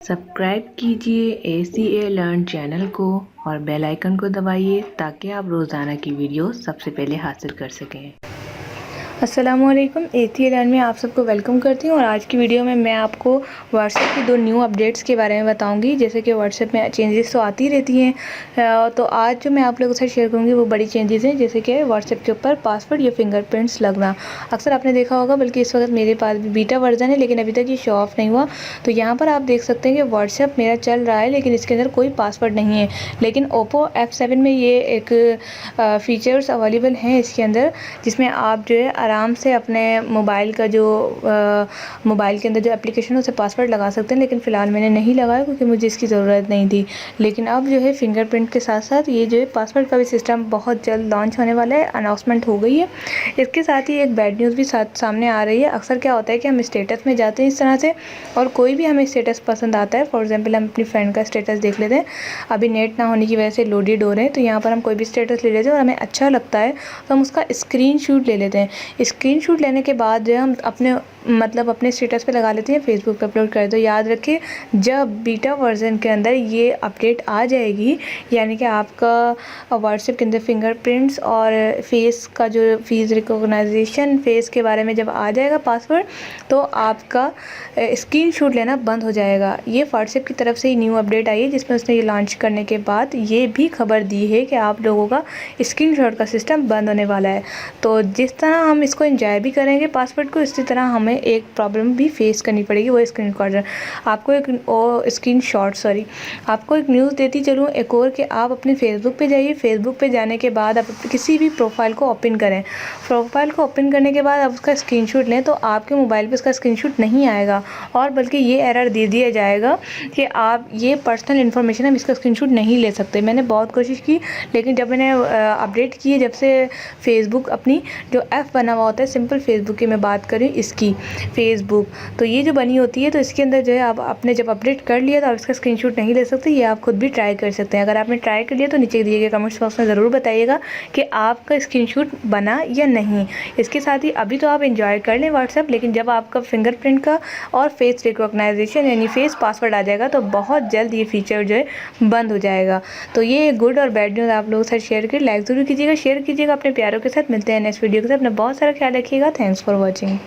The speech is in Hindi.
सब्सक्राइब कीजिए ACA लर्न चैनल को और बेल आइकन को दबाइए ताकि आप रोज़ाना की वीडियो सबसे पहले हासिल कर सकें। अस्सलामुअलैकुम। ACA लर्न में आप सबको वेलकम करती हूँ और आज की वीडियो में मैं आपको व्हाट्सएप की 2 न्यू अपडेट्स के बारे में बताऊंगी। जैसे कि व्हाट्सएप में चेंजेस तो आती रहती हैं, तो आज जो मैं आप लोगों के साथ शेयर करूँगी वो बड़ी चेंजेस हैं, जैसे कि व्हाट्सएप के ऊपर पासवर्ड या फिंगरप्रिंट्स लगना। अक्सर आपने देखा होगा, बल्कि इस वक्त मेरे पास भी बीटा वर्जन है लेकिन अभी तक ये शो ऑफ नहीं हुआ। तो यहाँ पर आप देख सकते हैं कि व्हाट्सएप मेरा चल रहा है लेकिन इसके अंदर कोई पासवर्ड नहीं है। लेकिन ओप्पो F7 में ये एक फ़ीचर्स अवेलेबल हैं इसके अंदर, जिसमें आप जो है आराम से अपने मोबाइल का जो मोबाइल के अंदर जो एप्लीकेशन है उसे पासवर्ड लगा सकते हैं। लेकिन फ़िलहाल मैंने नहीं लगाया क्योंकि मुझे इसकी ज़रूरत नहीं थी। लेकिन अब जो है फिंगरप्रिंट के साथ साथ ये जो है पासवर्ड का भी सिस्टम बहुत जल्द लॉन्च होने वाला है, अनाउंसमेंट हो गई है। इसके साथ ही एक बैड न्यूज़ भी सामने आ रही है। अक्सर क्या होता है कि हम स्टेटस में जाते हैं इस तरह से, और कोई भी हमें स्टेटस पसंद आता है। फॉर एग्जाम्पल, हम अपनी फ्रेंड का स्टेटस देख लेते हैं, अभी नेट ना होने की वजह से लोडेड हो रहे हैं, तो यहाँ पर हम कोई भी स्टेटस ले लेते हैं और हमें अच्छा लगता है तो हम उसका स्क्रीनशॉट ले लेते हैं। स्क्रीनशॉट लेने के बाद जो है हम अपने स्टेटस पे लगा लेते हैं, फेसबुक पे अपलोड कर दो। याद रखिए, जब बीटा वर्जन के अंदर ये अपडेट आ जाएगी, यानी कि आपका व्हाट्सएप के अंदर फिंगरप्रिंट्स और फेस का जो फेस रिकॉग्नाइजेशन फेस के बारे में जब आ जाएगा पासवर्ड, तो आपका स्क्रीनशॉट लेना बंद हो जाएगा। ये व्हाट्सएप की तरफ से ही न्यू अपडेट आई है, जिसमें उसने ये लॉन्च करने के बाद ये भी खबर दी है कि आप लोगों का स्क्रीनशॉट का सिस्टम बंद होने वाला है। तो जिस तरह हम इसको एंजॉय भी करेंगे पासवर्ड को, इसी तरह हमें एक प्रॉब्लम भी फेस करनी पड़ेगी, वो स्क्रीन रिकॉर्डर। आपको आपको एक न्यूज़ देती चलूँ एक और, कि आप अपने फेसबुक पे जाइए। फेसबुक पे जाने के बाद आप किसी भी प्रोफाइल को ओपन करें। प्रोफाइल को ओपन करने के बाद आप उसका स्क्रीनशॉट लें, तो आपके मोबाइल पे उसका स्क्रीनशॉट नहीं आएगा, और बल्कि ये एरर दे दिया जाएगा कि आप ये पर्सनल इन्फॉर्मेशन, हम इसका स्क्रीनशॉट नहीं ले सकते। मैंने बहुत कोशिश की, लेकिन जब मैंने अपडेट की, जब से फेसबुक अपनी जो ऐप बना हुआ होता है, सिंपल फेसबुक की मैं बात करें, इसकी फेसबुक, तो ये जो बनी होती है, तो इसके अंदर जो है आप आपने जब अपडेट कर लिया तो आप इसका स्क्रीनशॉट नहीं ले सकते। ये आप खुद भी ट्राई कर सकते हैं। अगर आपने ट्राई कर लिया तो नीचे दिए गए कमेंट्स बॉक्स में ज़रूर बताइएगा कि आपका स्क्रीनशॉट बना या नहीं। इसके साथ ही अभी तो आप एंजॉय कर लें व्हाट्सएप, लेकिन जब आपका फिंगरप्रिंट का और फेस रिकॉग्नाइजेशन यानी फेस पासवर्ड आ जाएगा, तो बहुत जल्द ये फीचर जो है बंद हो जाएगा। तो ये गुड और बैड न्यूज़ आप लोगों के साथ शेयर करिए। लाइक ज़रूर कीजिएगा, शेयर कीजिएगा अपने प्यारों के साथ। मिलते हैं नेक्स्ट वीडियो के साथ। अपना बहुत सारा ख्याल रखिएगा। Thanks for watching.